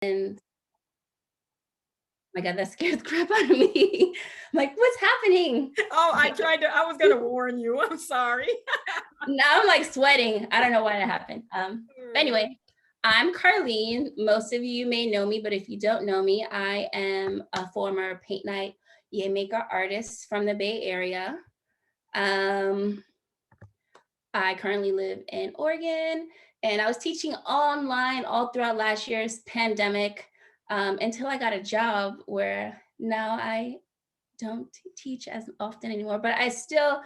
And oh my God, that scared the crap out of me. I'm like, what's happening? Oh, I was going to warn you. I'm sorry. Now I'm like sweating. I don't know why that happened. But anyway, I'm Carlene. Most of you may know me, but if you don't know me, I am a former paint night yay maker artist from the Bay Area. I currently live in Oregon, and I was teaching online all throughout last year's pandemic until I got a job where now I don't teach as often anymore, but I still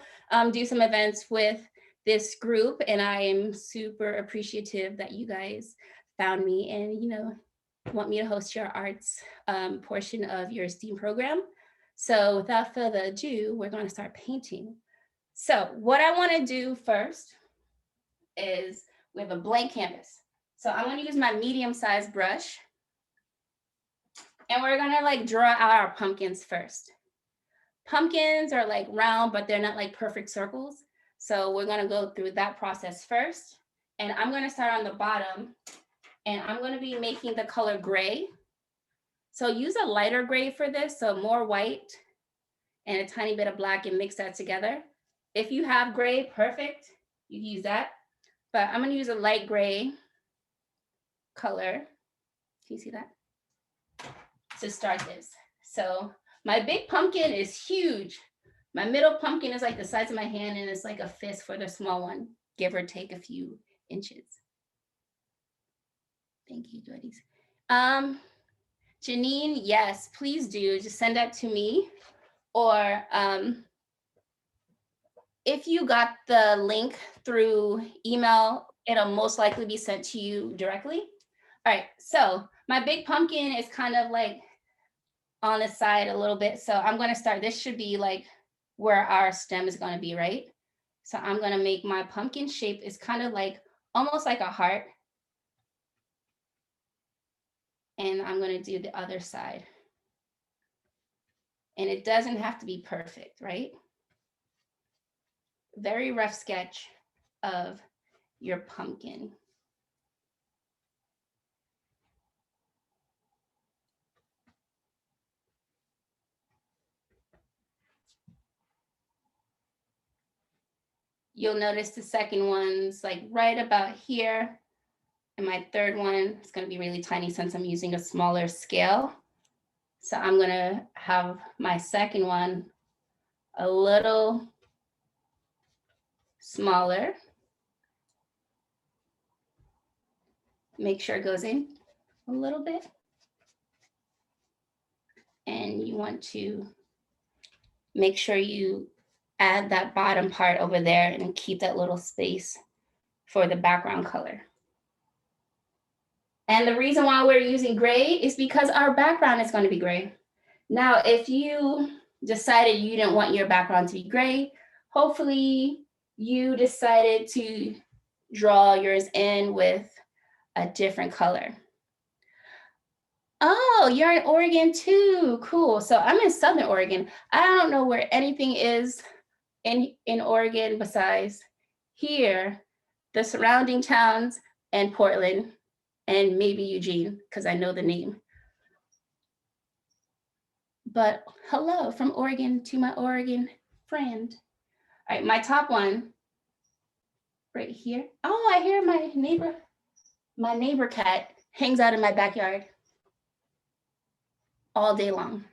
do some events with this group, and I am super appreciative that you guys found me and want me to host your arts portion of your STEAM program. So without further ado, we're going to start painting. So what I want to do first is we have a blank canvas. So I'm going to use my medium-sized brush, and we're going to like draw out our pumpkins first. Pumpkins are like round, but they're not like perfect circles. So we're going to go through that process first. And I'm going to start on the bottom, and I'm going to be making the color gray. So use a lighter gray for this. So more white and a tiny bit of black, and mix that together. If you have gray, perfect. You can use that. But I'm going to use a light gray color. Can you see that? To start this. So my big pumpkin is huge. My middle pumpkin is like the size of my hand, and it's like a fist for the small one, give or take a few inches. Thank you, Joyce. Janine, yes, please do. Just send that to me. Or if you got the link through email, it'll most likely be sent to you directly. All right, so my big pumpkin is kind of like on the side a little bit. So I'm going to start, this should be like where our stem is going to be, right? So I'm going to make my pumpkin shape is kind of like almost like a heart. And I'm going to do the other side. And it doesn't have to be perfect, right? Very rough sketch of your pumpkin. You'll notice the second one's like right about here. And my third one is going to be really tiny since I'm using a smaller scale. So I'm going to have my second one a little smaller. Make sure it goes in a little bit. And you want to make sure you add that bottom part over there and keep that little space for the background color. And the reason why we're using gray is because our background is going to be gray. Now, if you decided you didn't want your background to be gray, hopefully you decided to draw yours in with a different color. Oh, you're in Oregon too. Cool. So I'm in Southern Oregon. I don't know where anything is in Oregon besides here, the surrounding towns, and Portland, and maybe Eugene, because I know the name. But hello from Oregon to my Oregon friend. All right, my top one right here. Oh, I hear my neighbor cat hangs out in my backyard all day long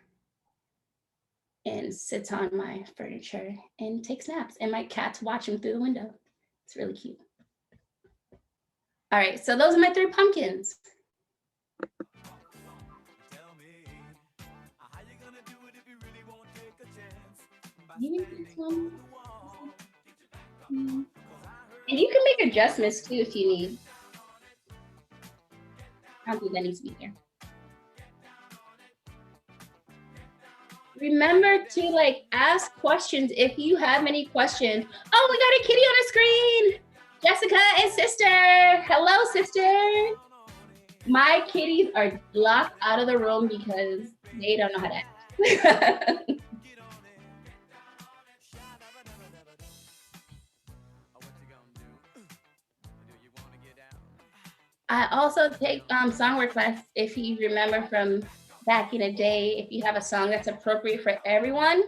and sits on my furniture and takes naps, and my cat's watching through the window. It's really cute. All right, so those are my 3 pumpkins. And you can make adjustments too if you need. I don't think that needs to be there. Remember to like ask questions if you have any questions. Oh, we got a kitty on the screen. Jessica and sister. Hello, sister. My kitties are locked out of the room because they don't know how to act. I also take song requests if you remember from back in the day. If you have a song that's appropriate for everyone,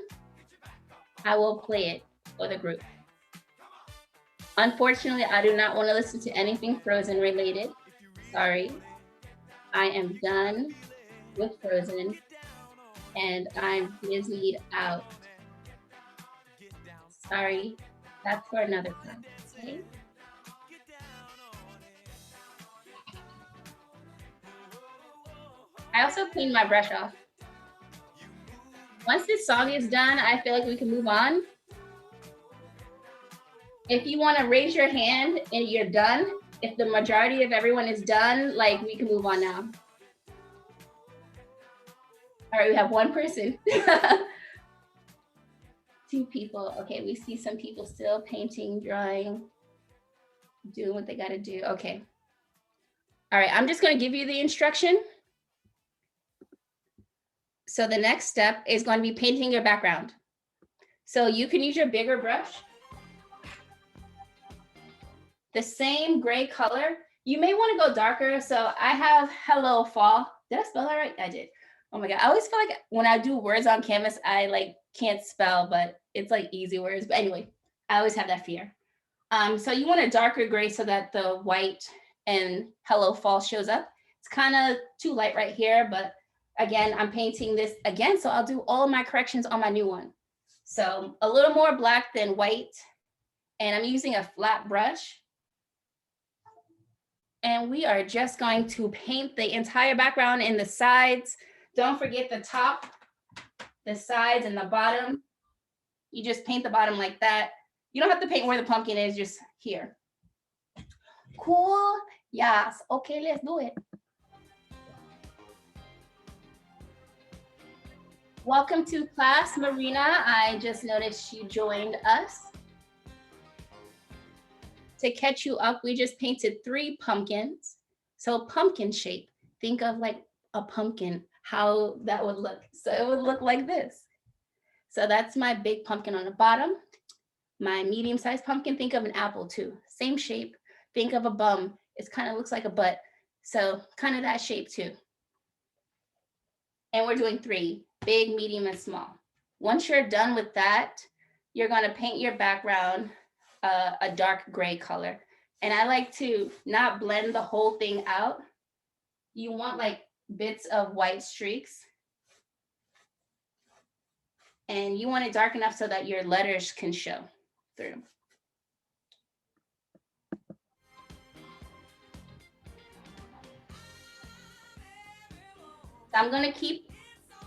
I will play it for the group. Unfortunately, I do not want to listen to anything Frozen related. Sorry. I am done with Frozen and I'm Disneyed out. Sorry. That's for another time. Okay? I also cleaned my brush off. Once this song is done, I feel like we can move on. If you want to raise your hand and you're done, if the majority of everyone is done, like we can move on now. All right, we have one person. Two people. Okay, we see some people still painting, drawing, doing what they got to do. Okay. All right, I'm just going to give you the instruction. So the next step is going to be painting your background. So you can use your bigger brush. The same gray color. You may want to go darker. So I have Hello Fall. Did I spell that right? I did. Oh my God. I always feel like when I do words on canvas, I like can't spell, but it's like easy words. But anyway, I always have that fear. So you want a darker gray so that the white and Hello Fall shows up. It's kind of too light right here, but again, I'm painting this again, so I'll do all of my corrections on my new one. So a little more black than white, and I'm using a flat brush. And we are just going to paint the entire background in the sides. Don't forget the top, the sides, and the bottom. You just paint the bottom like that. You don't have to paint where the pumpkin is, just here. Cool. Yes. Okay, let's do it. Welcome to class, Marina. I just noticed you joined us. To catch you up, we just painted 3 pumpkins. So pumpkin shape, think of like a pumpkin, how that would look. So it would look like this. So that's my big pumpkin on the bottom. My medium-sized pumpkin, think of an apple too. Same shape, think of a bum. It kind of looks like a butt. So kind of that shape too. And we're doing 3, big, medium, and small. Once you're done with that, you're gonna paint your background a dark gray color. And I like to not blend the whole thing out. You want like bits of white streaks. And you want it dark enough so that your letters can show through. So I'm gonna keep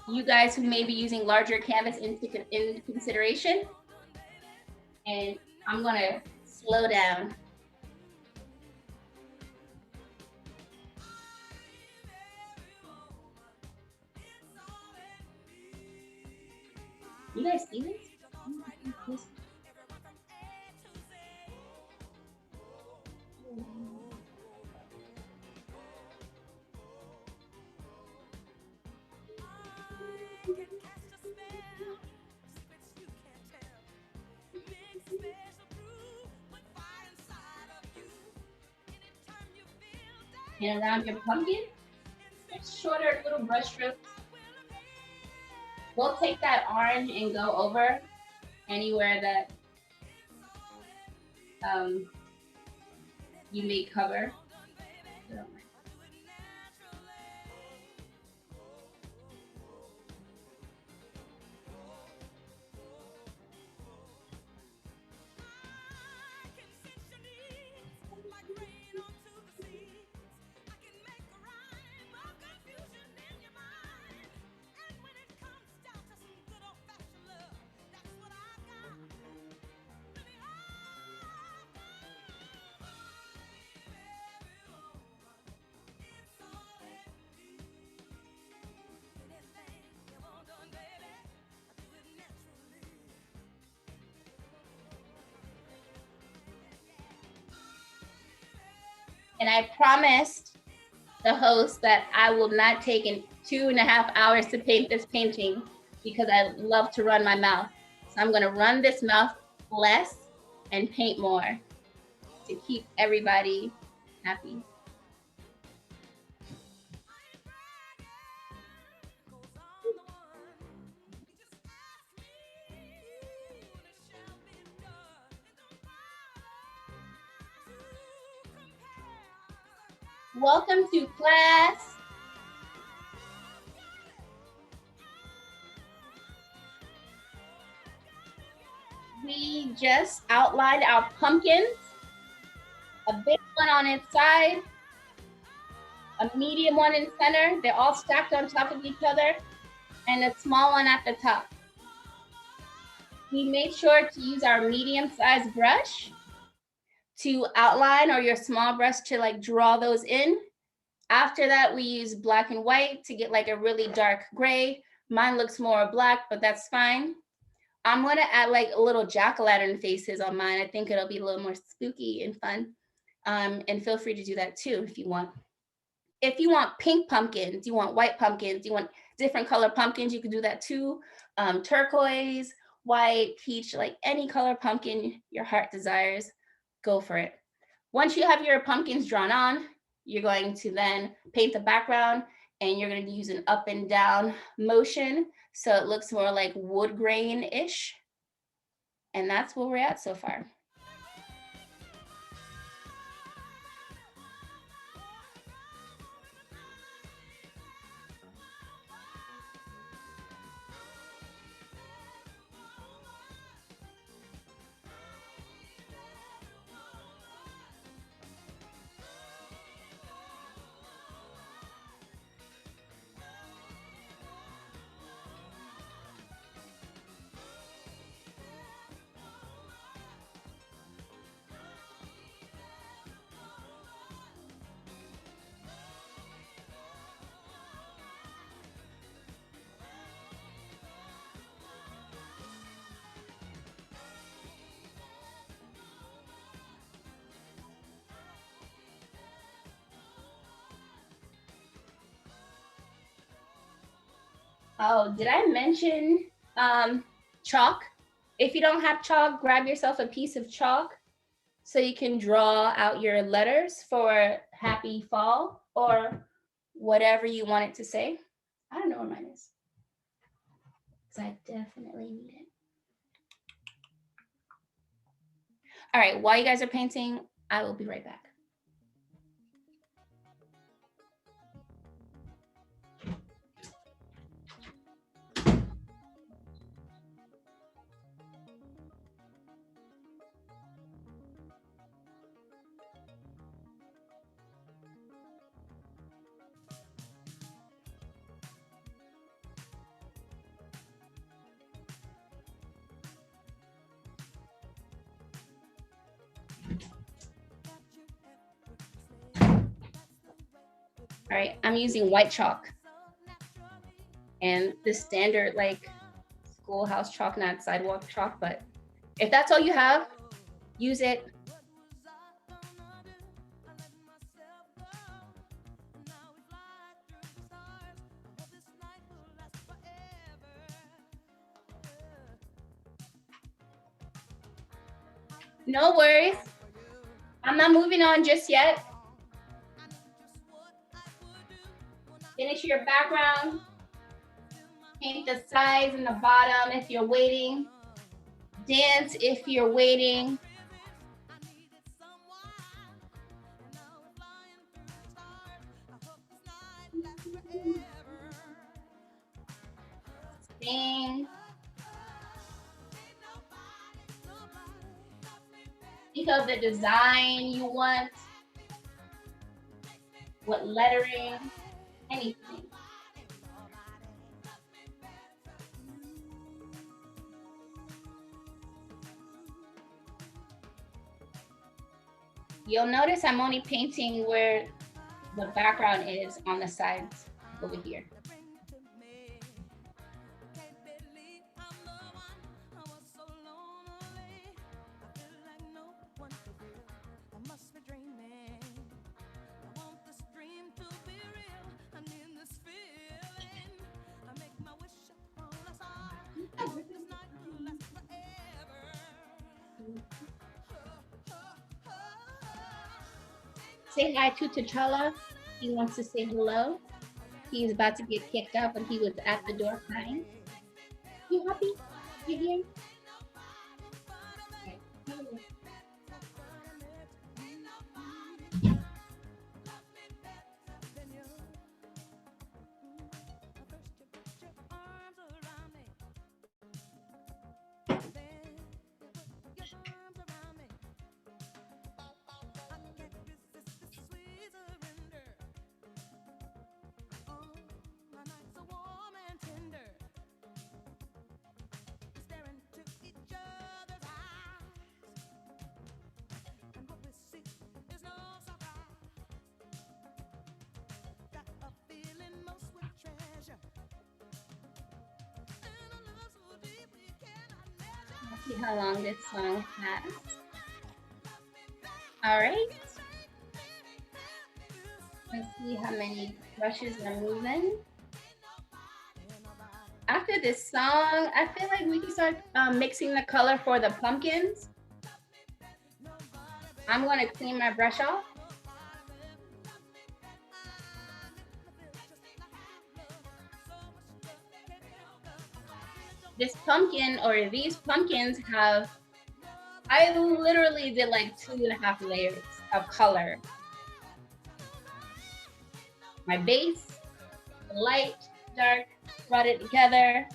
you guys who may be using larger canvas in consideration. And I'm gonna slow down. You guys see this? And around your pumpkin, shorter little brush strokes. We'll take that orange and go over anywhere that you may cover. And I promised the host that I will not take 2.5 hours to paint this painting because I love to run my mouth. So I'm gonna run this mouth less and paint more to keep everybody happy. Welcome to class. We just outlined our pumpkins, a big one on its side, a medium one in center. They're all stacked on top of each other, and a small one at the top. We made sure to use our medium-sized brush to outline, or your small brush to like draw those in. After that, we use black and white to get like a really dark gray. Mine looks more black, but that's fine. I'm gonna add like a little jack-o'-lantern faces on mine. I think it'll be a little more spooky and fun. And feel free to do that too if you want. If you want pink pumpkins, you want white pumpkins, you want different color pumpkins, you can do that too. Turquoise, white, peach, like any color pumpkin your heart desires, go for it. Once you have your pumpkins drawn on, you're going to then paint the background, and you're going to use an up and down motion so it looks more like wood grain-ish. And that's where we're at so far. Oh, did I mention chalk? If you don't have chalk, grab yourself a piece of chalk so you can draw out your letters for happy fall or whatever you want it to say. I don't know where mine is, because I definitely need it. All right, while you guys are painting, I will be right back. All right, I'm using white chalk and the standard like schoolhouse chalk, not sidewalk chalk, but if that's all you have, use it. No worries. I'm not moving on just yet. Finish your background. Paint the sides and the bottom if you're waiting. Dance if you're waiting. Sing. Think of the design you want. What lettering, anything. You'll notice I'm only painting where the background is on the sides over here. Say hi to T'Challa. He wants to say hello. He's about to get kicked out, but he was at the door crying. You happy? You here? Okay. See how long this song has. All right. Let's see how many brushes are moving. After this song, I feel like we can start mixing the color for the pumpkins. I'm gonna clean my brush off. This pumpkin or these pumpkins have, I literally did like 2.5 layers of color. My base, light, dark, brought it together.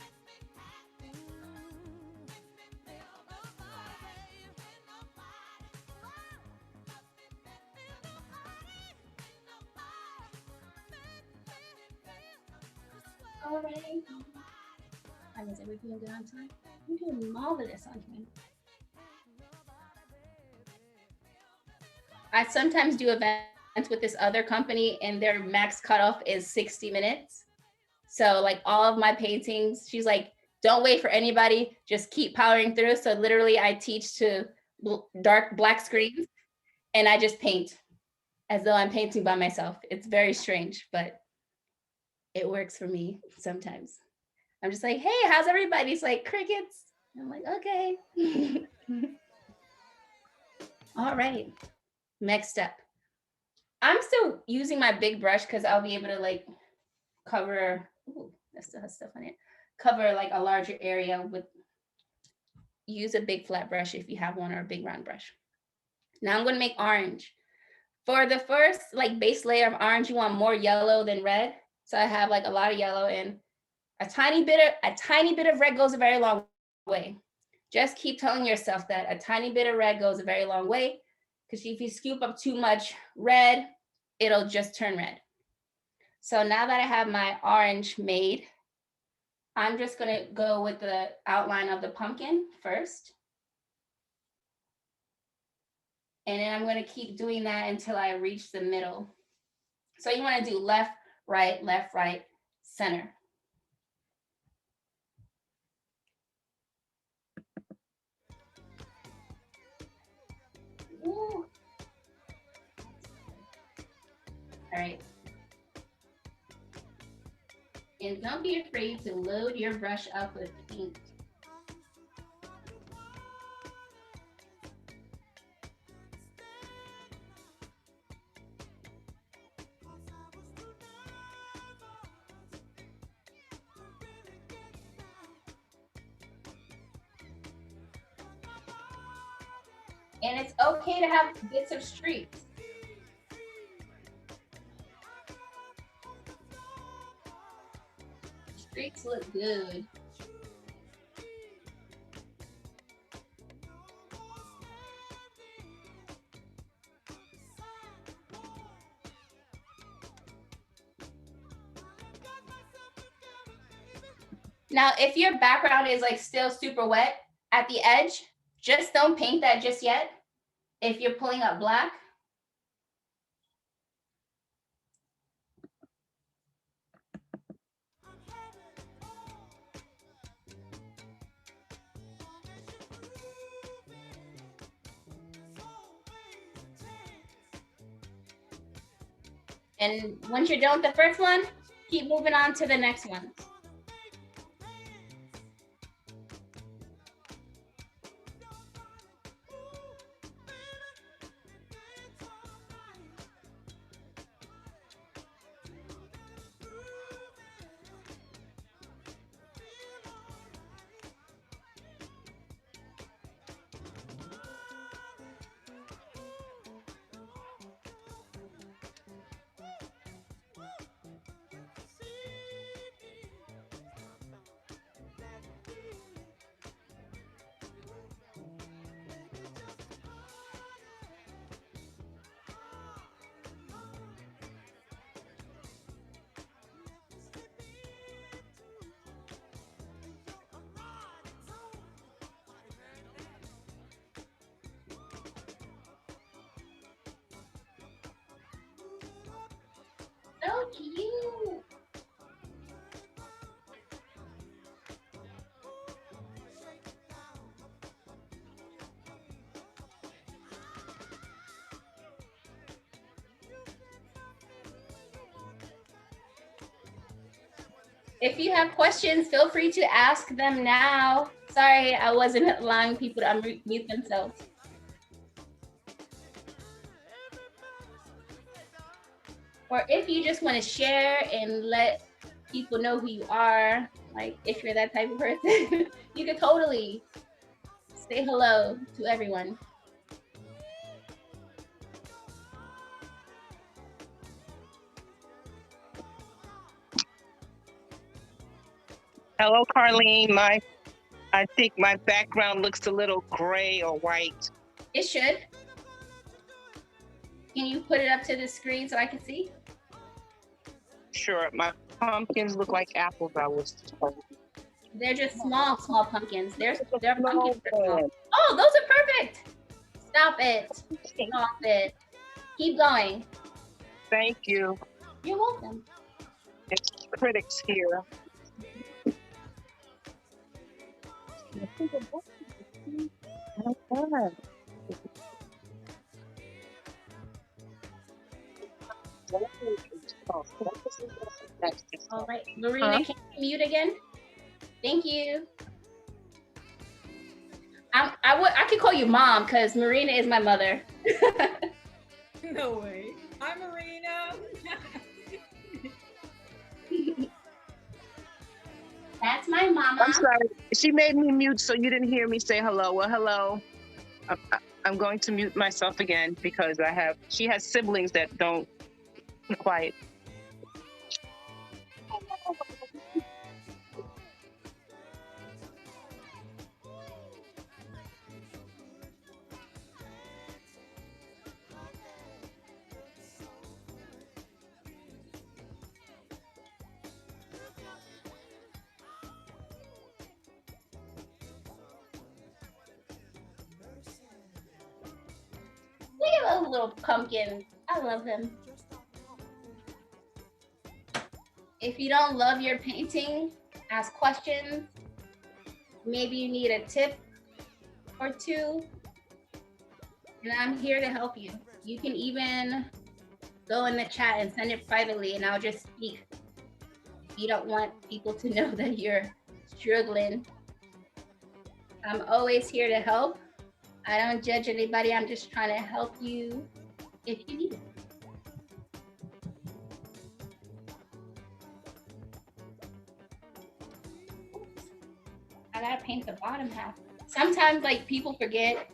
All right. Is everything good on time? I'm doing marvelous on time. I sometimes do events with this other company and their max cutoff is 60 minutes. So like all of my paintings, she's like, don't wait for anybody, just keep powering through. So literally I teach to dark black screens and I just paint as though I'm painting by myself. It's very strange, but it works for me sometimes. I'm just like, hey, how's everybody? It's like crickets. I'm like, okay. All right, next step. I'm still using my big brush because I'll be able to like cover, ooh, that still has stuff on it, cover like a larger area with, use a big flat brush if you have one or a big round brush. Now I'm gonna make orange. For the first like base layer of orange, you want more yellow than red. So I have like a lot of yellow and a tiny bit of red goes a very long way. Just keep telling yourself that a tiny bit of red goes a very long way, because if you scoop up too much red, it'll just turn red. So now that I have my orange made, I'm just gonna go with the outline of the pumpkin first. And then I'm gonna keep doing that until I reach the middle. So you wanna do left, right, center. Ooh. All right. And don't be afraid to load your brush up with paint. And it's okay to have bits of streaks. Streaks look good. Now, if your background is like still super wet at the edge, just don't paint that just yet. If you're pulling up black, and once you're done with the first one, keep moving on to the next one. So cute. If you have questions, feel free to ask them now. Sorry, I wasn't allowing people to unmute themselves. Or if you just want to share and let people know who you are, like if you're that type of person, you could totally say hello to everyone. Hello, Carlene. I think my background looks a little gray or white. It should. Can you put it up to the screen so I can see? Sure, my pumpkins look like apples, I was told. They're just small pumpkins. They're pumpkins. No, Oh, those are perfect. Stop it. Stop it. Keep going. thank you. You're welcome. It's critics here. All right, Marina, can you mute again? Thank you. I could call you mom because Marina is my mother. No way. Hi, Marina. That's my mama. I'm sorry. She made me mute so you didn't hear me say hello. Well, hello. I'm going to mute myself again because she has siblings that don't be quiet. Look at those little pumpkins. I love them. If you don't love your painting, ask questions. Maybe you need a tip or two. And I'm here to help you. You can even go in the chat and send it privately and I'll just speak. If you don't want people to know that you're struggling, I'm always here to help. I don't judge anybody. I'm just trying to help you if you need it. I gotta paint the bottom half. Sometimes like people forget,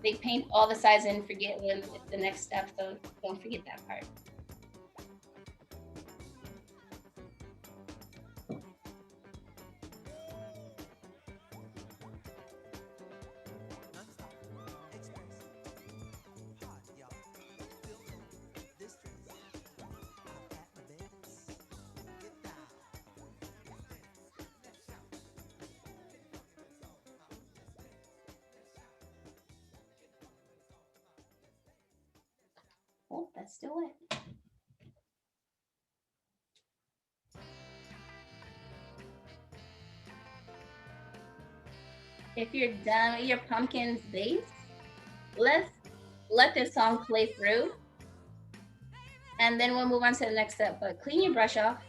they paint all the sides and forget when it's the next step, so don't forget that part. Oh, that's still wet. If you're done with your pumpkin's base, let's let this song play through. And then we'll move on to the next step. But clean your brush off.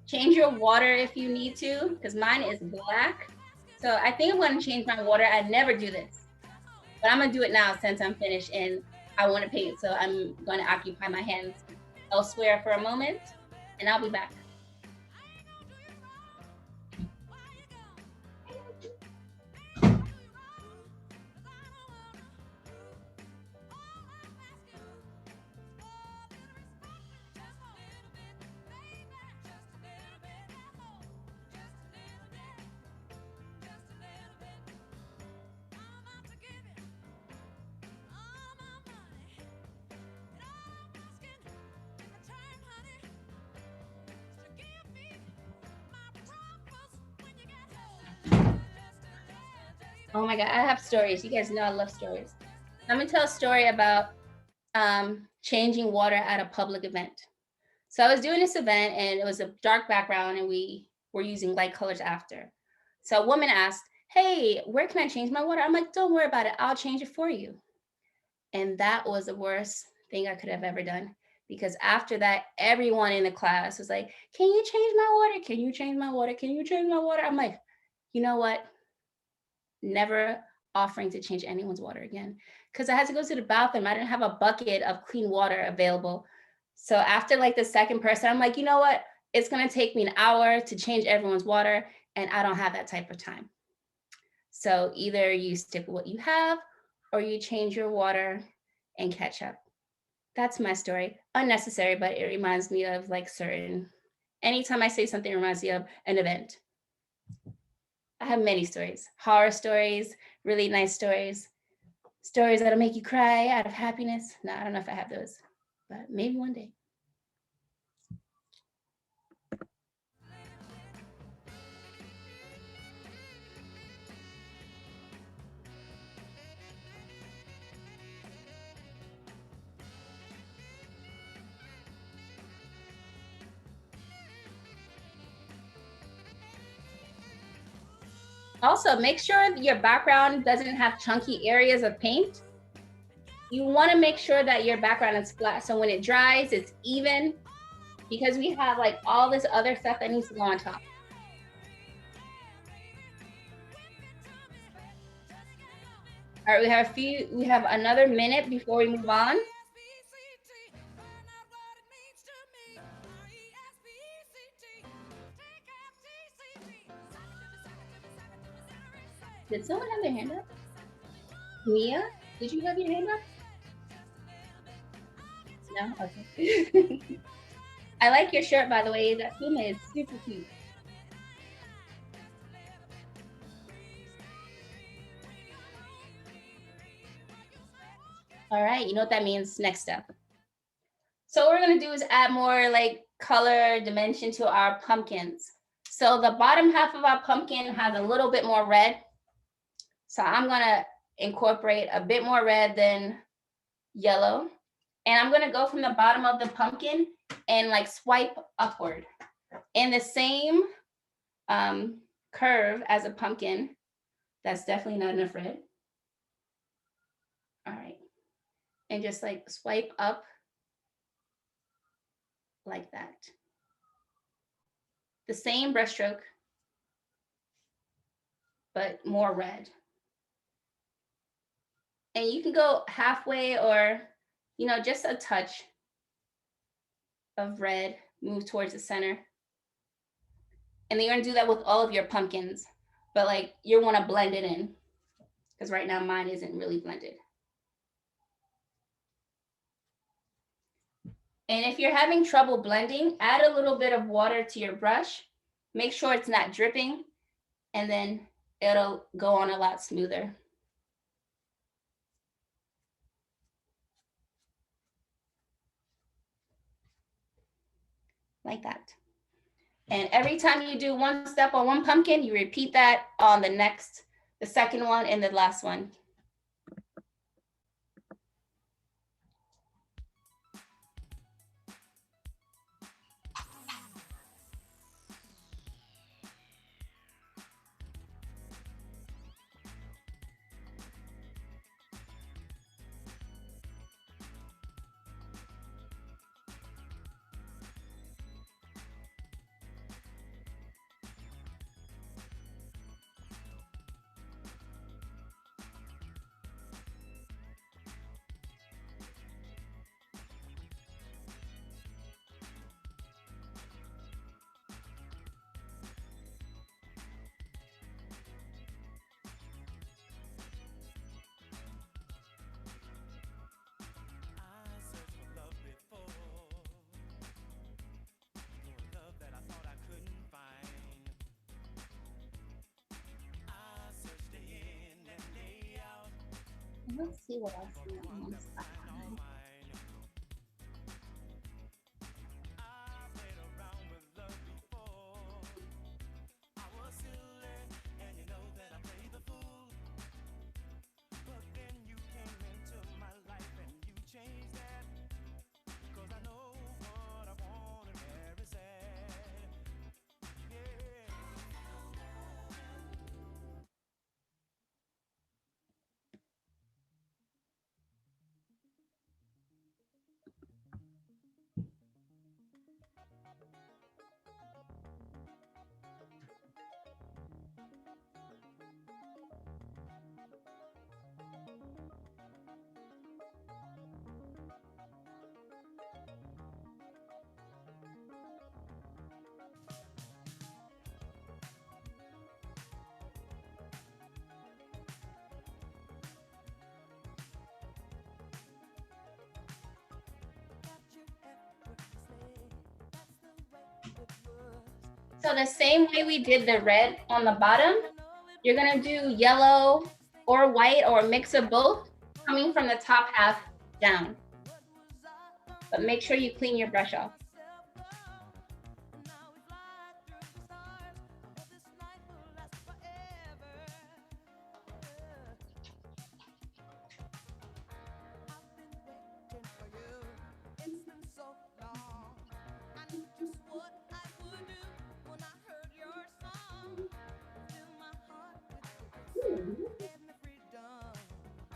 Change your water if you need to, because mine is black. So I think I'm gonna change my water. I never do this, but I'm gonna do it now since I'm finished and I wanna paint. So I'm gonna occupy my hands elsewhere for a moment and I'll be back. Oh my God, I have stories. You guys know I love stories. Let me tell a story about changing water at a public event. So I was doing this event and it was a dark background and we were using light colors after. So a woman asked, hey, where can I change my water? I'm like, don't worry about it. I'll change it for you. And that was the worst thing I could have ever done. because after that, everyone in the class was like, "Can you change my water? Can you change my water? Can you change my water?" I'm like, you know what? Never offering to change anyone's water again, because I had to go to the bathroom. I didn't have a bucket of clean water available. So after like the second person, I'm like, you know what? It's gonna take me an hour to change everyone's water, and I don't have that type of time. So either you stick with what you have or you change your water and catch up. That's my story. Unnecessary, but it reminds me of like certain, anytime I say something, it reminds me of an event. I have many stories, horror stories, really nice stories, stories that'll make you cry out of happiness. No, I don't know if I have those, but maybe one day. Also, make sure your background doesn't have chunky areas of paint. You want to make sure that your background is flat. So when it dries, it's even, because we have like all this other stuff that needs to go on top. All right, we have another minute before we move on. Did someone have their hand up? Mia, did you have your hand up? No? Okay. I like your shirt, by the way. That Puma is super cute. All right, you know what that means? Next step. So what we're gonna do is add more like color dimension to our pumpkins. So the bottom half of our pumpkin has a little bit more red. So I'm gonna incorporate a bit more red than yellow. And I'm gonna go from the bottom of the pumpkin and like swipe upward in the same curve as a pumpkin. That's definitely not enough red. All right. And just like swipe up like that. The same brushstroke, but more red. And you can go halfway or, you know, just a touch of red, move towards the center. And then you're gonna do that with all of your pumpkins, but like you wanna blend it in, because right now mine isn't really blended. And if you're having trouble blending, add a little bit of water to your brush. Make sure it's not dripping, and then it'll go on a lot smoother. Like that. And every time you do one step on one pumpkin, you repeat that on the second one, and the last one. Let's see what else we want. So the same way we did the red on the bottom, you're gonna do yellow or white or a mix of both coming from the top half down. But make sure you clean your brush off.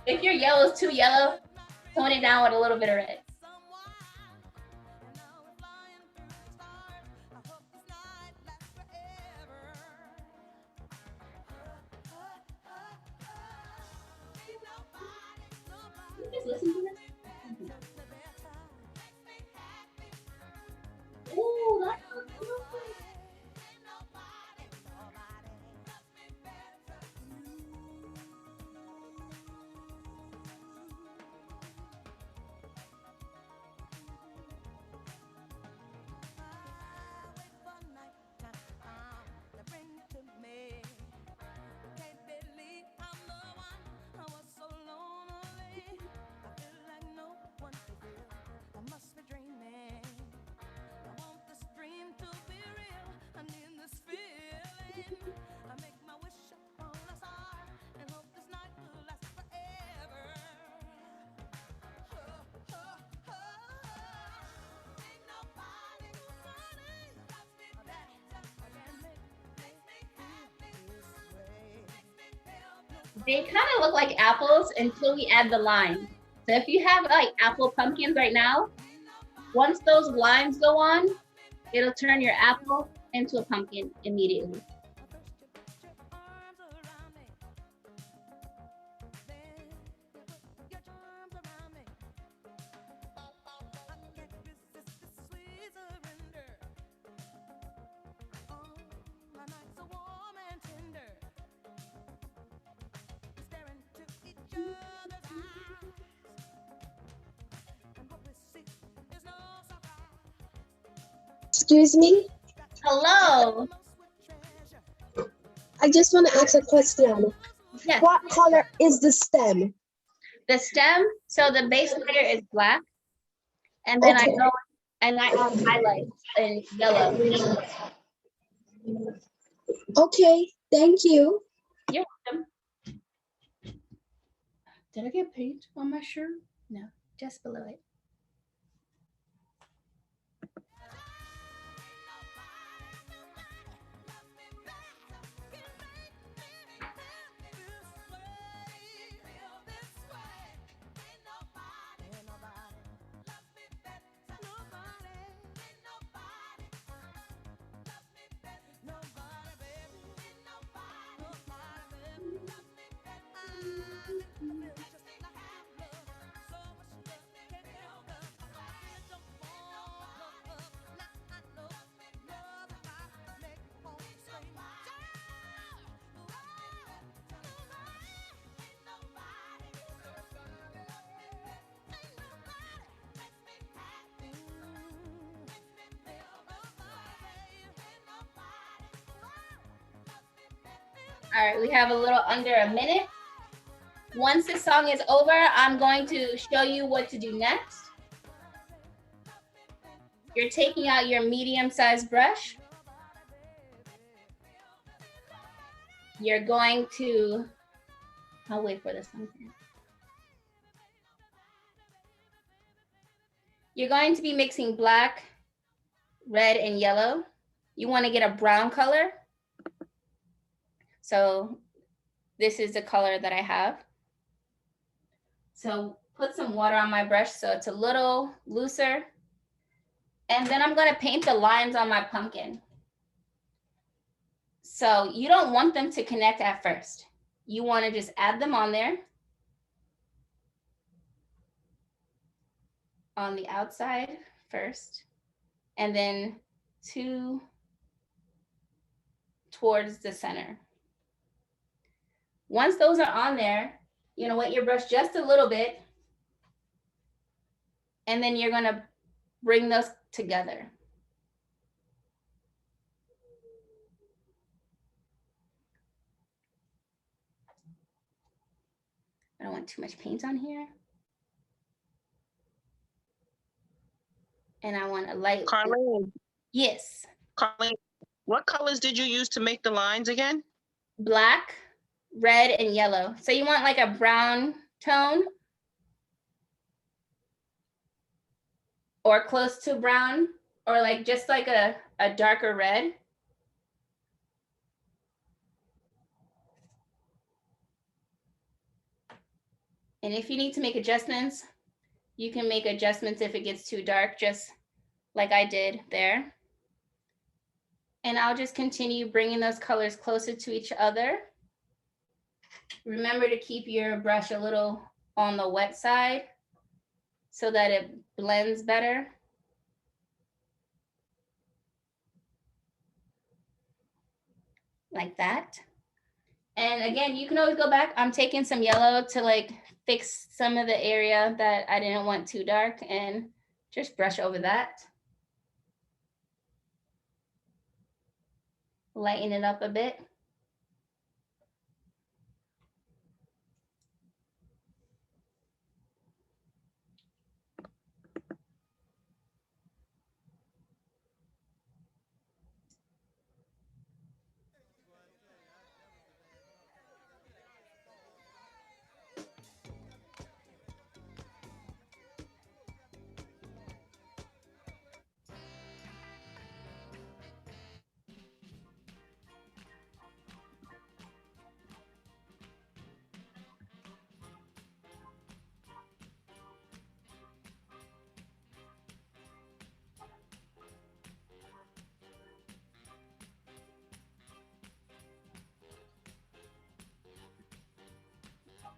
If your yellow is too yellow, tone it down with a little bit of red. Just listen to this. Ooh, that's so good. They kind of look like apples until we add the lime. So if you have like apple pumpkins right now, once those limes go on, it'll turn your apple into a pumpkin immediately. Excuse me, Hello. I just want to ask a question. Yes. What color is the stem? The stem, so the base layer is black. And then Okay. I go and I add highlights in yellow. Okay, thank you. You're welcome. Did I get paint on my shirt? No, just below it. All right, we have a little under a minute. Once this song is over, I'm going to show you what to do next. You're taking out your medium-sized brush. You're going to, I'll wait for this one. You're going to be mixing black, red, and yellow. You want to get a brown color. So this is the color that I have. So put some water on my brush so it's a little looser. And then I'm going to paint the lines on my pumpkin. So you don't want them to connect at first. You want to just add them on there. On the outside first, and then two towards the center. Once those are on there, you're gonna wet your brush just a little bit, and then you're gonna bring those together. I don't want too much paint on here. And I want a light. Carlene, Yes. Carlene, what colors did you use to make the lines again? Black, red, and yellow. So you want like a brown tone or close to brown, or like just like a darker red. And if you need to make adjustments, you can make adjustments if it gets too dark, just like I did there. And I'll just continue bringing those colors closer to each other. Remember to keep your brush a little on the wet side so that it blends better. Like that. And again, you can always go back. I'm taking some yellow to like fix some of the area that I didn't want too dark and just brush over that. Lighten it up a bit.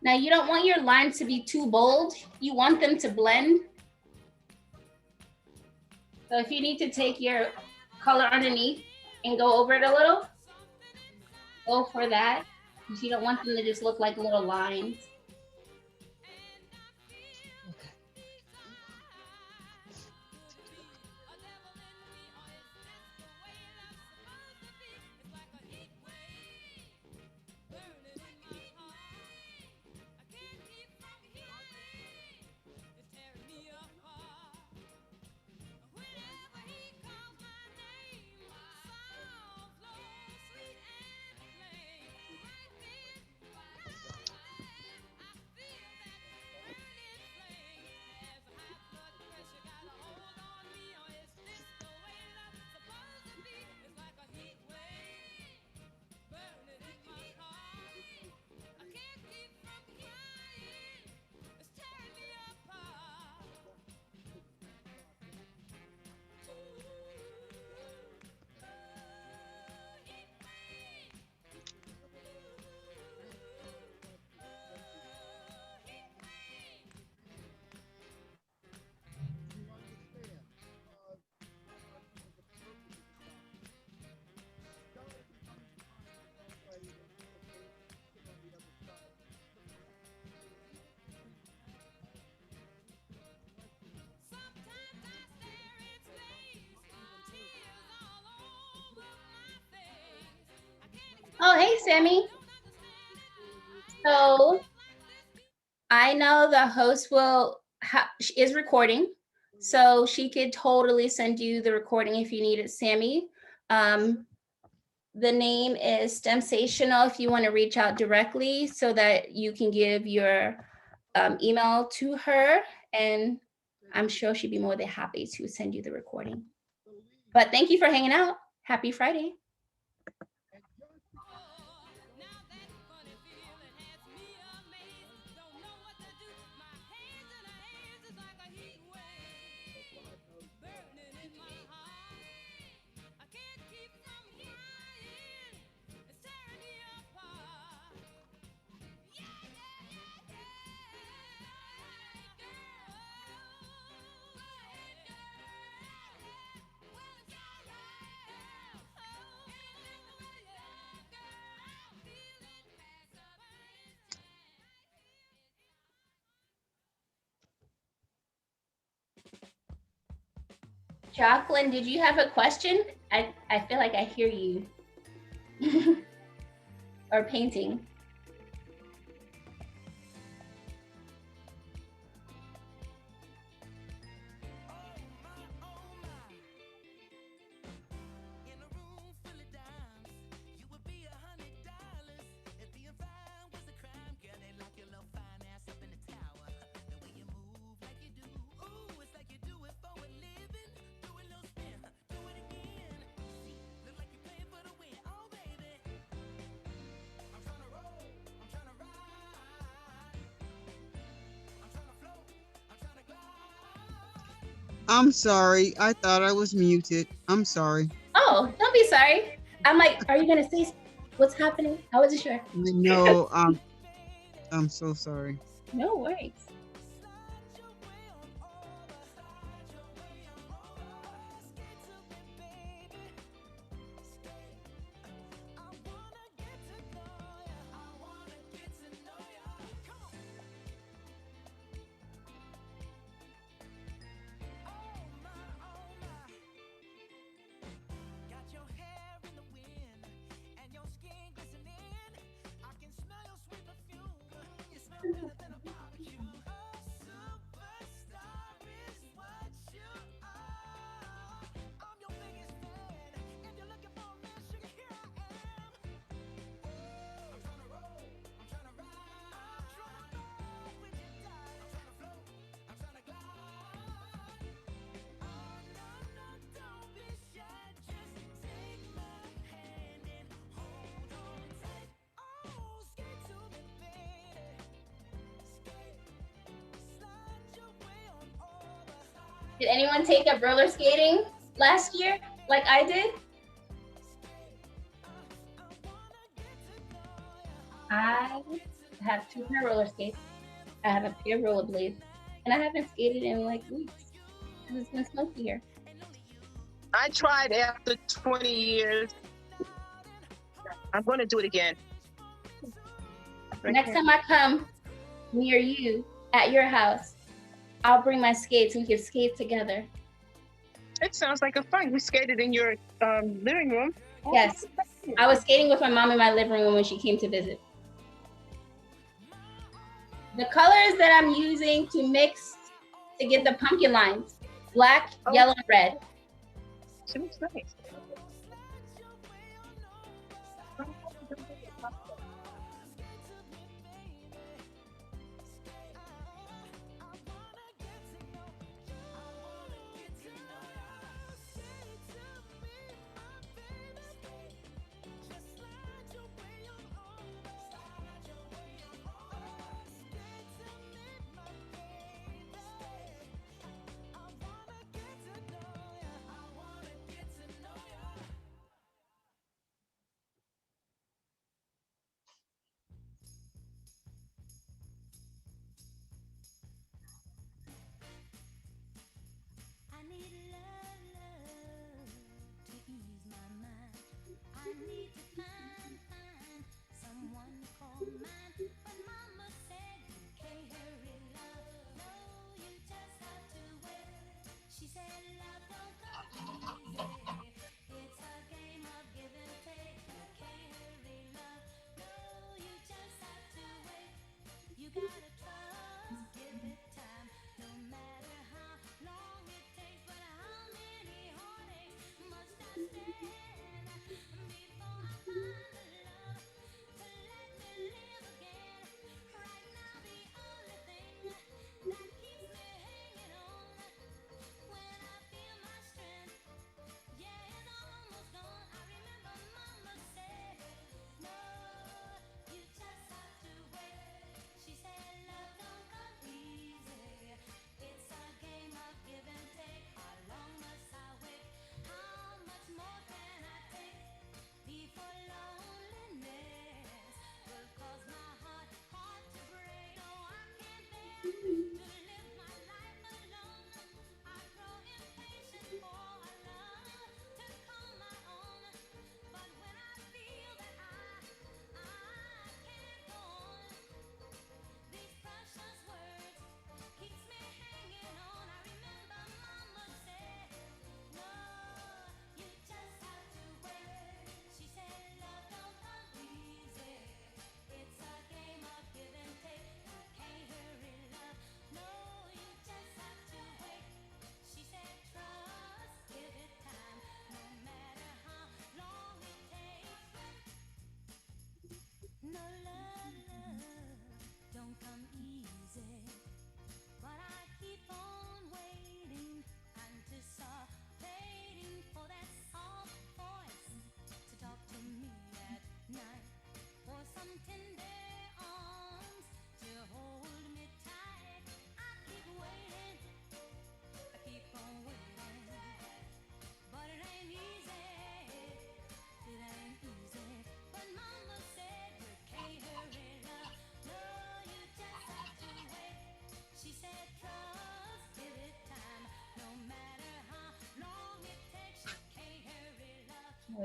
Now you don't want your lines to be too bold. You want them to blend. So if you need to take your color underneath and go over it a little, go for that, because you don't want them to just look like little lines. Oh, hey, Sammy. So I know the host is recording, so she could totally send you the recording if you need it, Sammy. The name is Stemsational if you want to reach out directly so that you can give your email to her, and I'm sure she'd be more than happy to send you the recording. But thank you for hanging out. Happy Friday. Jacqueline, did you have a question? I feel like I hear you. Or painting. I'm sorry. I thought I was muted. I'm sorry. Oh, don't be sorry. I'm like, are you gonna say what's happening? I wasn't sure. No, I'm so sorry. No worries. Did anyone take up roller skating last year like I did? I have two pair of roller skates. I have a pair of rollerblades, and I haven't skated in like weeks because it's been smoky here. I tried after 20 years. I'm going to do it again. Right Next here. time I come near you at your house, I'll bring my skates and we can skate together. It sounds like a fun. You skated in your living room. Yes, I was skating with my mom in my living room when she came to visit. The colors that I'm using to mix to get the pumpkin lines, black, yellow, and red. She looks nice.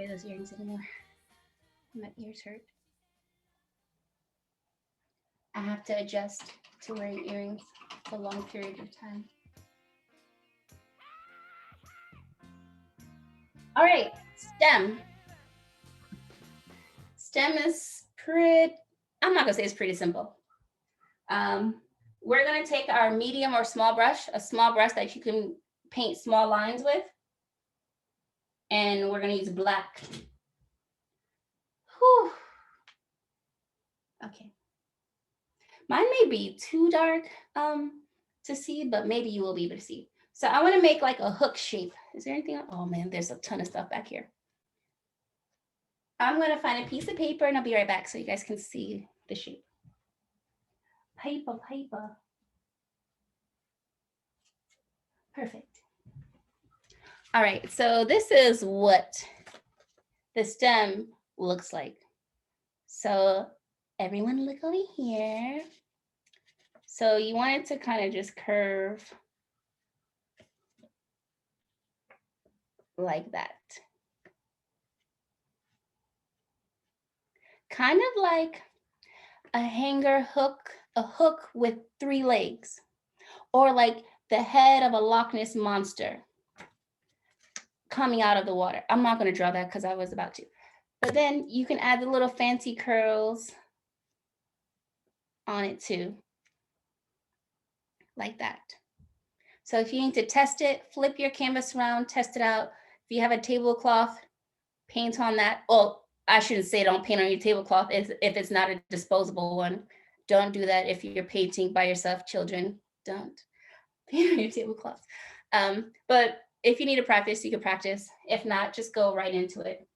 wear those earrings anymore. My ears hurt. I have to adjust to wearing earrings for a long period of time. All right, stem. Stem is pretty, I'm not gonna say it's pretty simple. We're gonna take our medium or small brush, a small brush that you can paint small lines with. And we're gonna use black. Whew. Okay. Mine may be too dark to see, but maybe you will be able to see. So I wanna make like a hook shape. Is there anything? Oh man, there's a ton of stuff back here. I'm gonna find a piece of paper and I'll be right back so you guys can see the shape. Paper. Perfect. All right, so this is what the stem looks like. So everyone look over here. So you want it to kind of just curve like that. Kind of like a hanger hook, a hook with 3 legs, or like the head of a Loch Ness monster coming out of the water. I'm not gonna draw that because I was about to. But then you can add the little fancy curls on it too, like that. So if you need to test it, flip your canvas around, test it out. If you have a tablecloth, paint on that. Oh, I shouldn't say don't paint on your tablecloth if it's not a disposable one. Don't do that if you're painting by yourself, children. Don't paint on your tablecloth. But if you need to practice, you can practice. If not, just go right into it.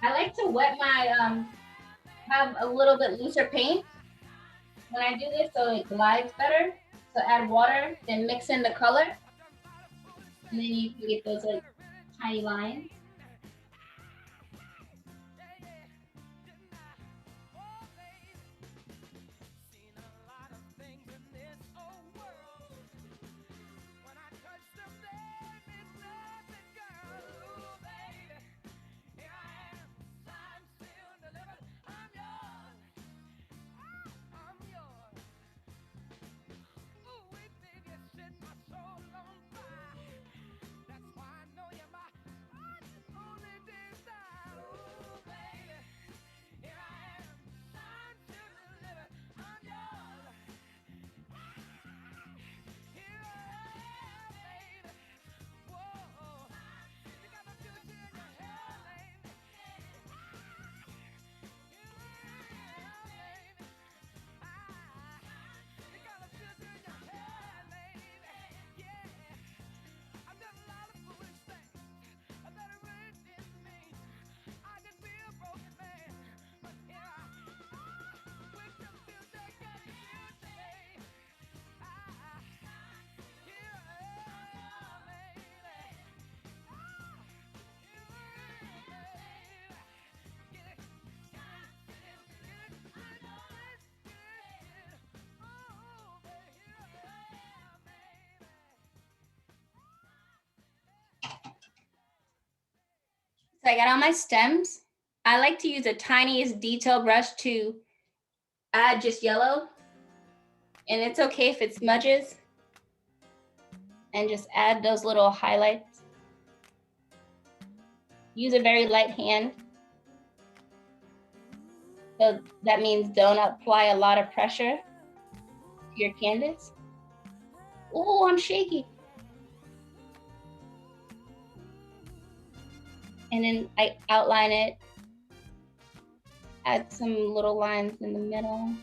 I like to wet my, have a little bit looser paint when I do this so it glides better. So add water, then mix in the color. And then you can get those like tiny lines. So I got all my stems. I like to use the tiniest detail brush to add just yellow. And it's okay if it smudges. And just add those little highlights. Use a very light hand. So that means don't apply a lot of pressure to your canvas. Oh, I'm shaky. And then I outline it Add some little lines in the middle.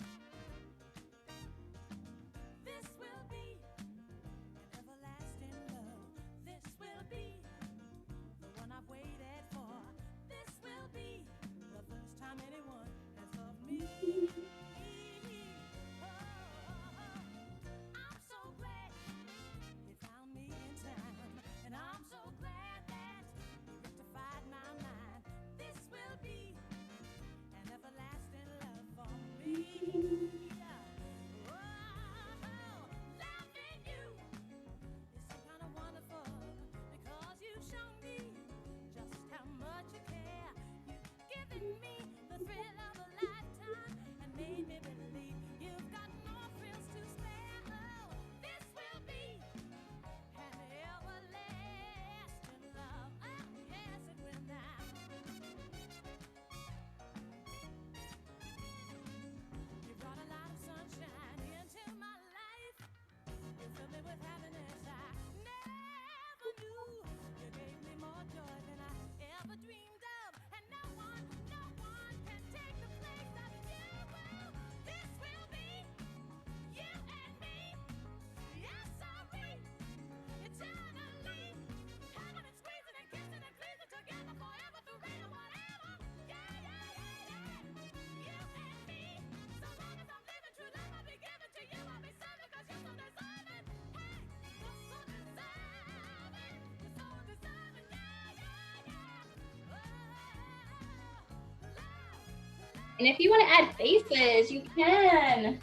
And if you want to add faces, you can.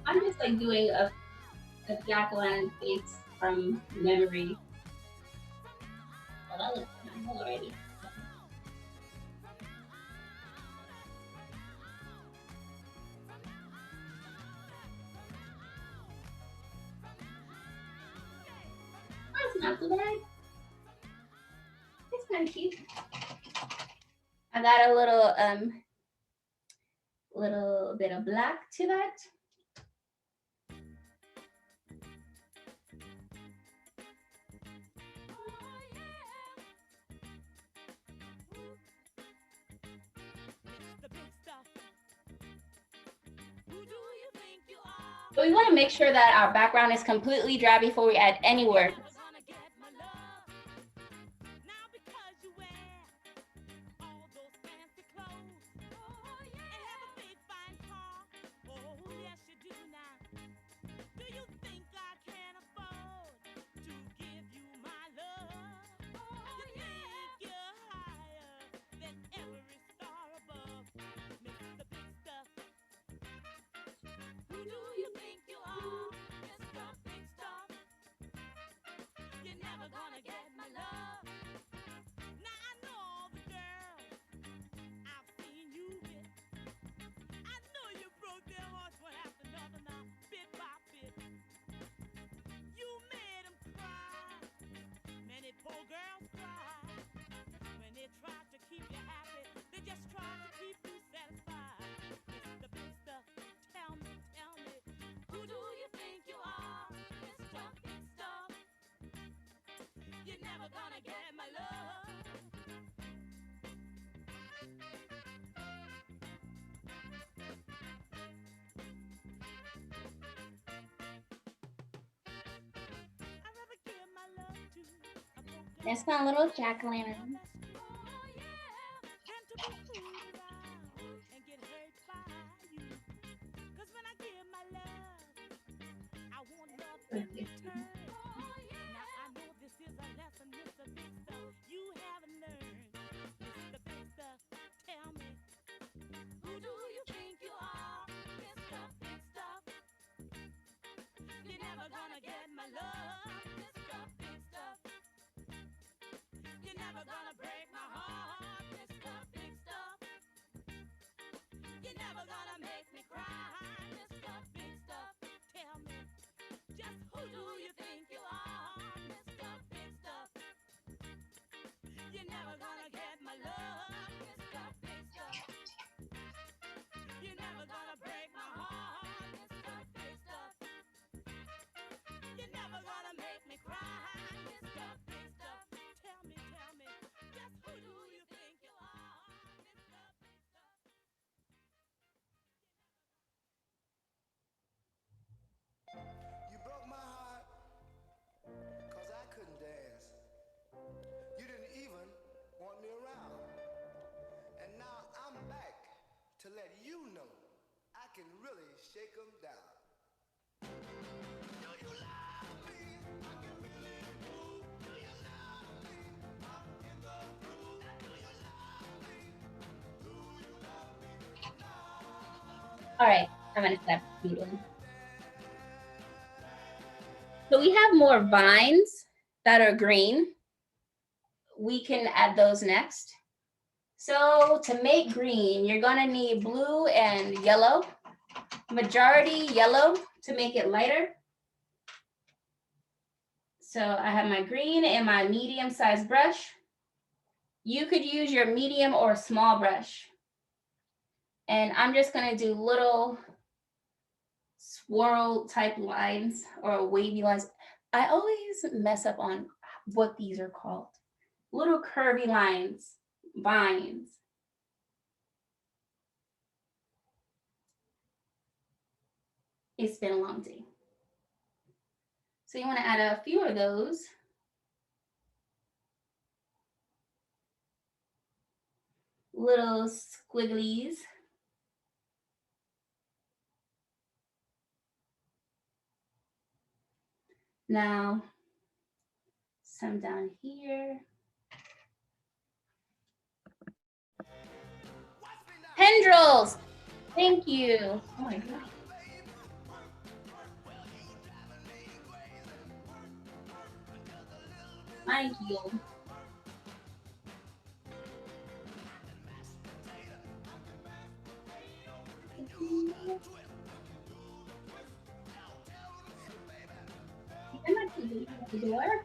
I'm just like doing a jack-o'-lantern face from memory. Oh, that looks nice already. That's not too bad. It's kind of cute. I got a little bit of black to that. But we want to make sure that our background is completely dry before we add any words. That's my little jack-o'-lantern. You're never gonna break All right, I'm gonna stop reading. So we have more vines that are green. We can add those next. So to make green, you're gonna need blue and yellow, majority yellow to make it lighter. So I have my green and my medium-sized brush. You could use your medium or small brush. And I'm just gonna do little swirl type lines or wavy lines. I always mess up on what these are called. Little curvy lines, vines. It's been a long day. So you want to add a few of those. Little squigglies. Now, some down here. Tendrils. Thank you. Oh my God. Thank you. I'm not going to leave the door.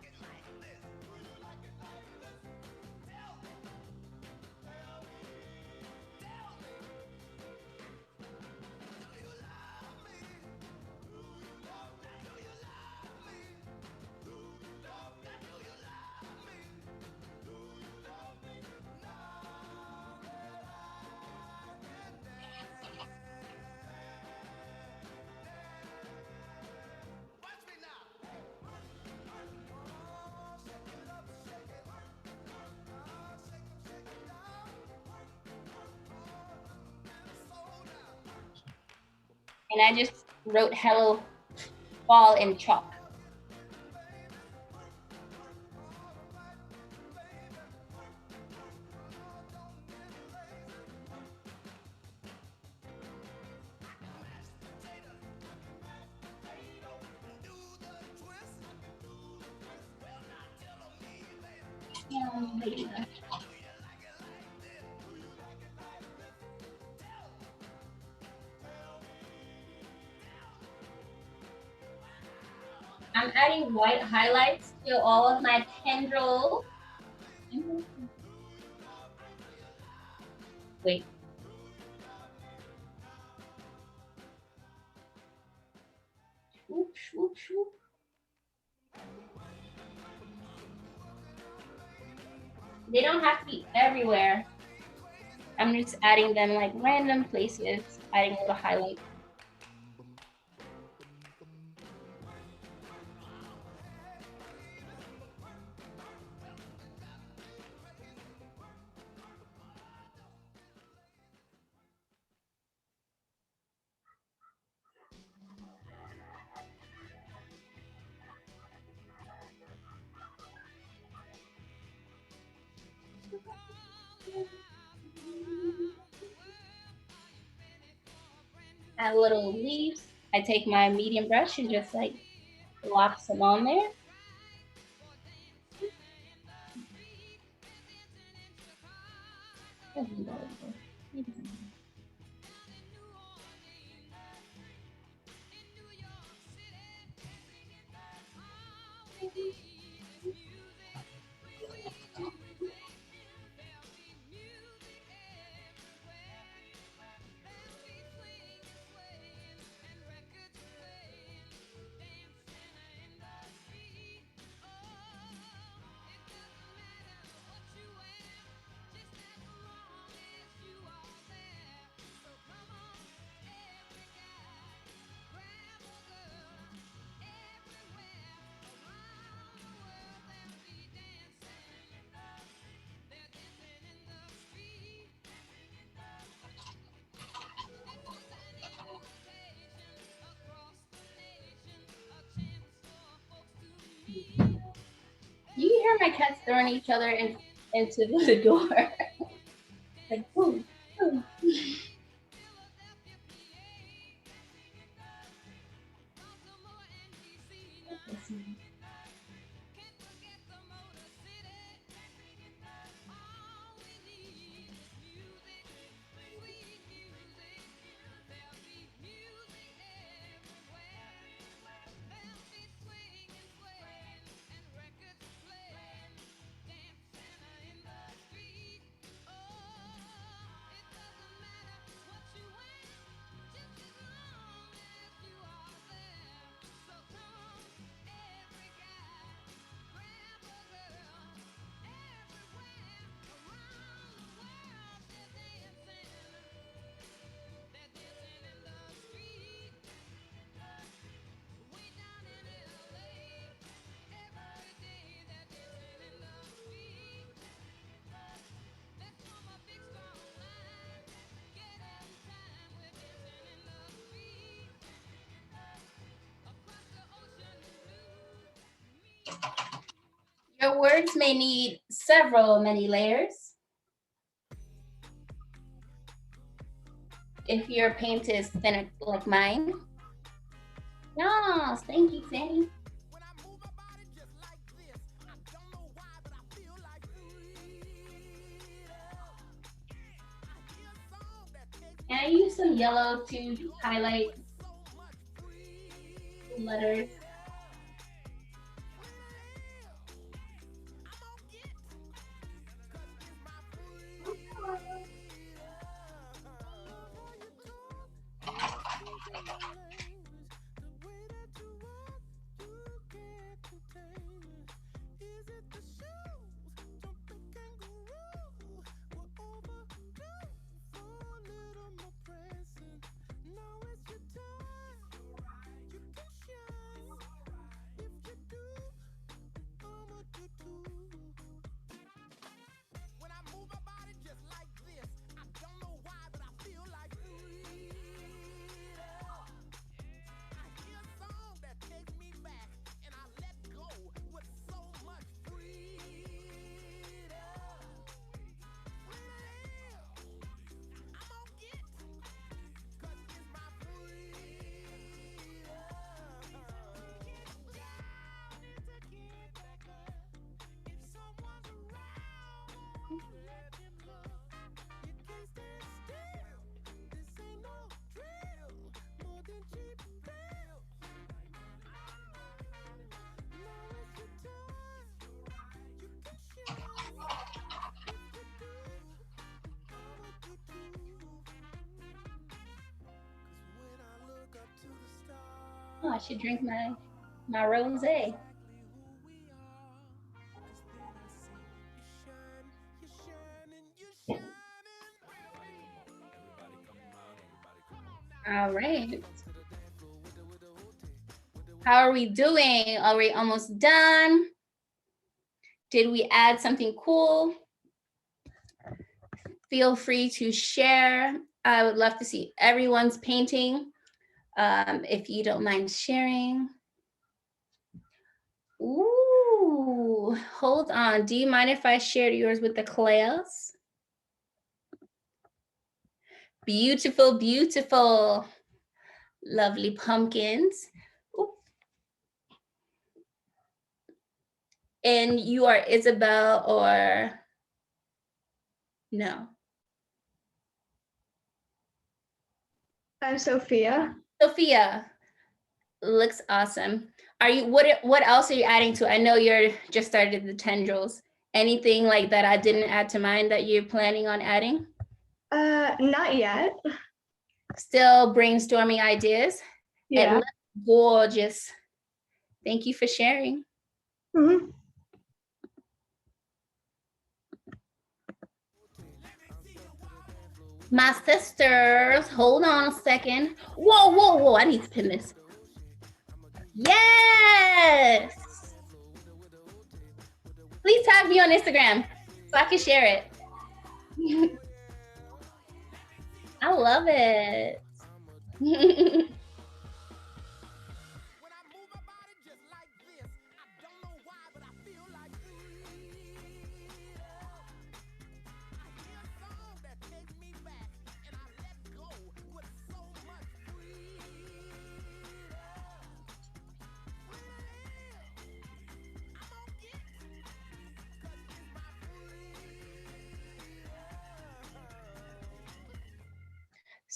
And I just wrote hello fall in chalk. I'm adding white highlights to all of my tendrils. Wait. Swoop, swoop, swoop. They don't have to be everywhere. I'm just adding them like random places, adding a little highlight. Add little leaves. I take my medium brush and just like lop some on there. my cats throwing each other into the door. Like, boom, boom. Your words may need many layers. If your paint is thinner like mine. Yes, thank you, Sandy. And I use some yellow to highlight letters. Oh, I should drink my rosé. All right. How are we doing? Are we almost done? Did we add something cool? Feel free to share. I would love to see everyone's painting. If you don't mind sharing. Ooh, hold on. Do you mind if I share yours with the class? Beautiful, beautiful. Lovely pumpkins. Ooh. And you are Isabel or no? I'm Sophia. Sophia, looks awesome. Are you, what else are you adding to it? I know you're just started the tendrils. Anything like that I didn't add to mine that you're planning on adding? Not yet. Still brainstorming ideas? Yeah. It looks gorgeous. Thank you for sharing. Mm-hmm. My sisters, hold on a second. Whoa, whoa, whoa, I need to pin this. Yes. Please tag me on Instagram so I can share it. I love it.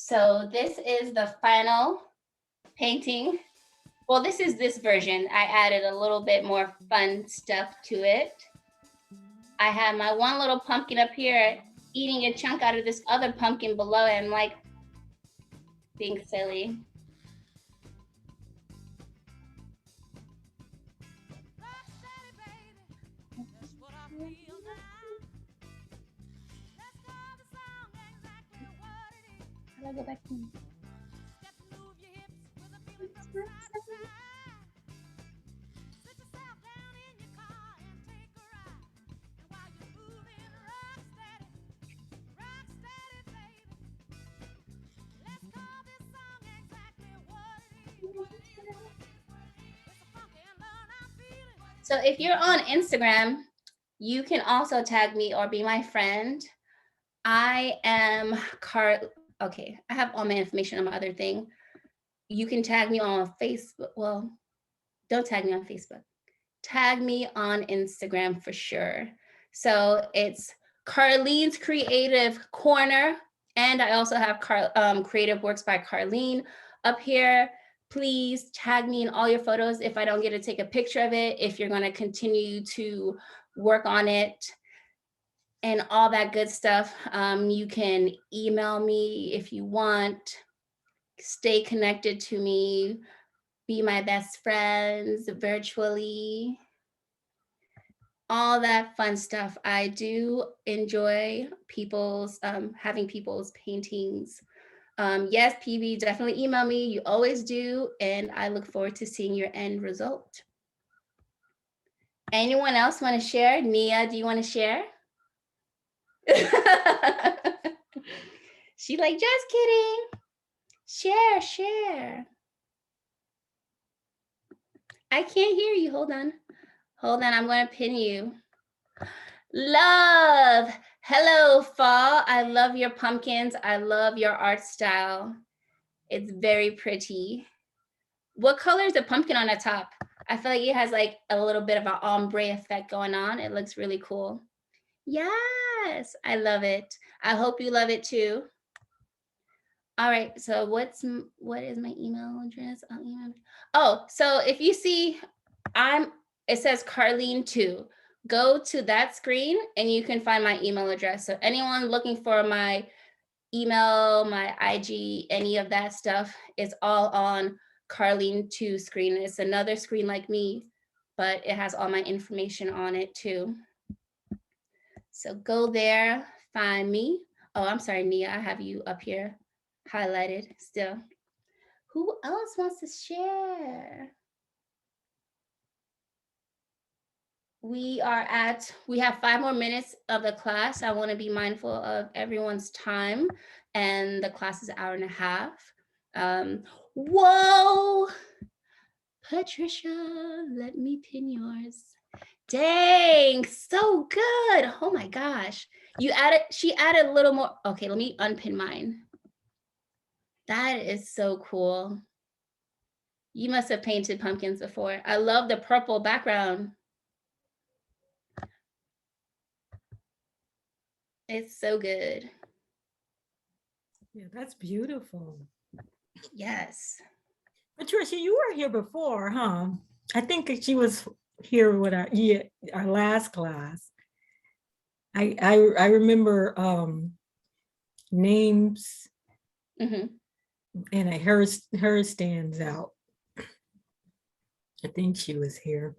So this is the final painting. Well, this is this version. I added a little bit more fun stuff to it. I have my one little pumpkin up here eating a chunk out of this other pumpkin below and like being silly. How do I go back to So if you're on Instagram, you can also tag me or be my friend. I am okay, I have all my information on my other thing. You can tag me on Facebook. Well, don't tag me on Facebook. Tag me on Instagram for sure. So it's Carlene's Creative Corner. And I also have Creative Works by Carlene up here. Please tag me in all your photos if I don't get to take a picture of it, if you're going to continue to work on it and all that good stuff. You can email me if you want. Stay connected to me. Be my best friends virtually. All that fun stuff. I do enjoy people's having people's paintings. Yes, PB, definitely email me. You always do, and I look forward to seeing your end result. Anyone else want to share? Nia, do you want to share? She like, just kidding. Share. I can't hear you. Hold on, I'm going to pin you. Love. Hello, fall. I love your pumpkins. I love your art style. It's very pretty. What color is the pumpkin on the top? I feel like it has like a little bit of an ombre effect going on. It looks really cool. Yes, I love it. I hope you love it too. All right, so what is my email address? Oh, so if you see, it says Carlene 2. Go to that screen and you can find my email address. So anyone looking for my email, my IG, any of that stuff, is all on Carlene 2 screen. It's another screen like me, but it has all my information on it too. So go there, find me. Oh, I'm sorry, Nia, I have you up here highlighted still. Who else wants to share? We have 5 more minutes of the class. I want to be mindful of everyone's time, and the class is an hour and a half. Whoa, Patricia, let me pin yours. Dang, so good. Oh my gosh. She added a little more. Okay, let me unpin mine. That is so cool. You must have painted pumpkins before. I love the purple background. It's so good. Yeah, that's beautiful. Yes. Patricia, you were here before, huh? I think she was here with our last class. I remember names, Mm-hmm. and her stands out. I think she was here.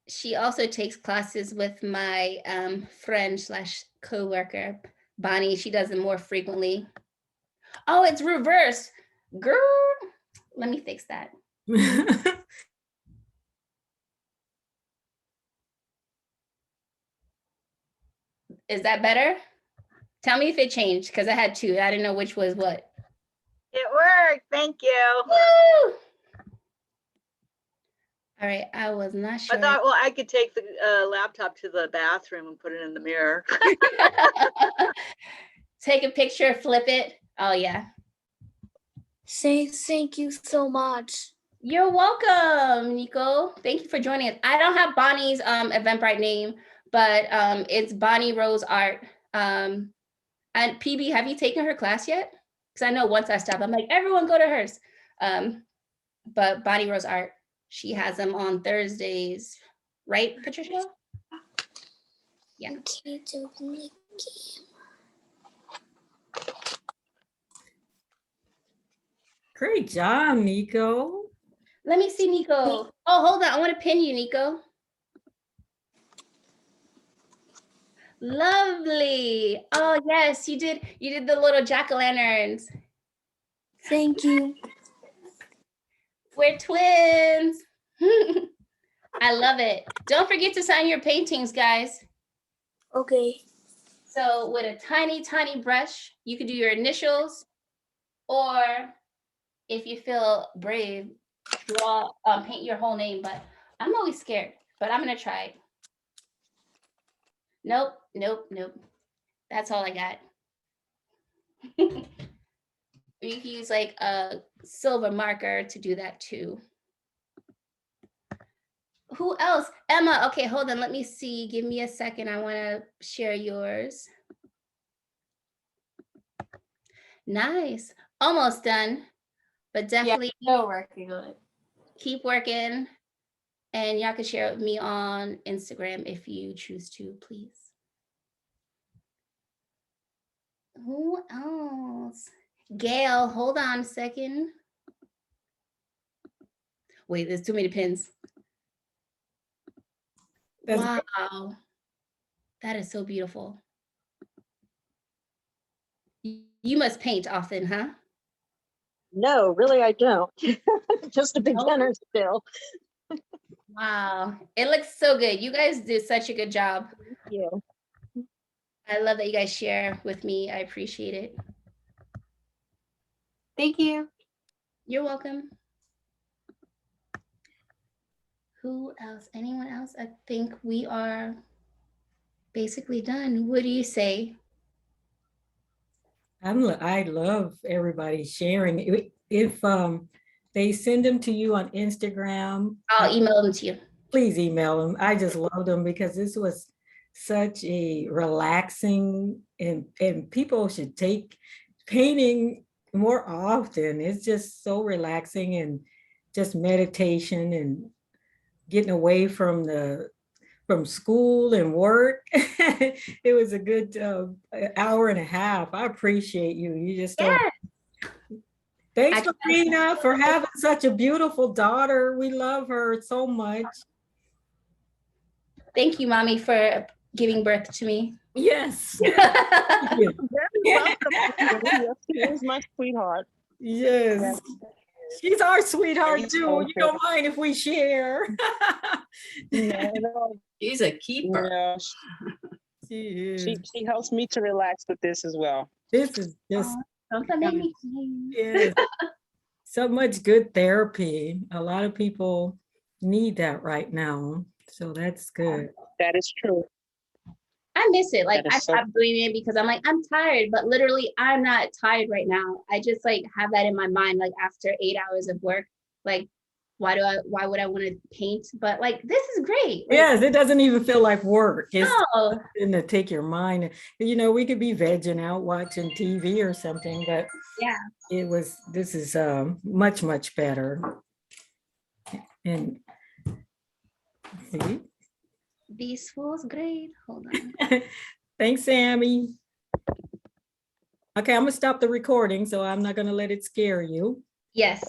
She also takes classes with my friend / co-worker, Bonnie. She does it more frequently. Oh, it's reversed. Girl, let me fix that. Is that better? Tell me if it changed, because I had 2. I didn't know which was what. It worked. Thank you. Woo! All right, I was not sure. I thought, well, I could take the laptop to the bathroom and put it in the mirror. Take a picture, flip it. Oh, yeah. Say thank you so much. You're welcome, Nico. Thank you for joining us. I don't have Bonnie's Eventbrite name, but it's Bonnie Rose Art. And PB, have you taken her class yet? Because I know once I stopped, I'm like, everyone go to hers. But Bonnie Rose Art, she has them on Thursdays, right, Patricia? Yeah. Okay, to open the Great job, Nico. Let me see, Nico. Oh, hold on. I want to pin you, Nico. Lovely. Oh, yes, you did. You did the little jack-o'-lanterns. Thank you. We're twins. I love it. Don't forget to sign your paintings, guys. Okay. So with a tiny, tiny brush, you could do your initials, or if you feel brave, draw, paint your whole name. But I'm always scared, but I'm gonna try. Nope, nope, nope. That's all I got. You can use like a silver marker to do that too. Who else? Emma, okay, hold on, let me see. Give me a second, I wanna share yours. Nice, almost done, but definitely Still working on it. keep working. And y'all can share it with me on Instagram if you choose to, please. Who else? Gail, hold on a second. Wait, there's too many pins. That's Wow. That is so beautiful. You must paint often, huh? No, really, I don't. Just a No? beginner still. Wow. It looks so good. You guys did such a good job. Thank you. I love that you guys share with me. I appreciate it. Thank you. You're welcome. Who else? Anyone else? I think we are basically done. What do you say? I love everybody sharing. If they send them to you on Instagram, I'll email them to you. please email them. I just love them because this was such a relaxing, and people should take painting more often. It's just so relaxing and just meditation and getting away from school and work. It was a good hour and a half. I appreciate you. You just don't. Thanks, Marina, for having such a beautiful daughter. We love her so much. Thank you, Mommy, for giving birth to me. Yes. Very welcome. Yes, she is my sweetheart. Yes. She's our sweetheart Very too. You welcome. don't mind if we share. No, She's a keeper. no, She is. she helps me to relax with this as well. This is just Don't that make me yes. So much good therapy. A lot of people need that right now. So that's good. That is true. I miss it. Like That I is so- stopped doing it because I'm like, I'm tired, but literally I'm not tired right now. I just like have that in my mind, like after 8 hours of work, like why would I want to paint? But like, this is great. Like, Yes, it doesn't even feel like work. It's no, in to take your mind. You know, we could be vegging out watching TV or something, but yeah. this is much, much better. And see? This was great. Hold on. Thanks, Sammy. Okay, I'm gonna stop the recording, so I'm not gonna let it scare you. Yes.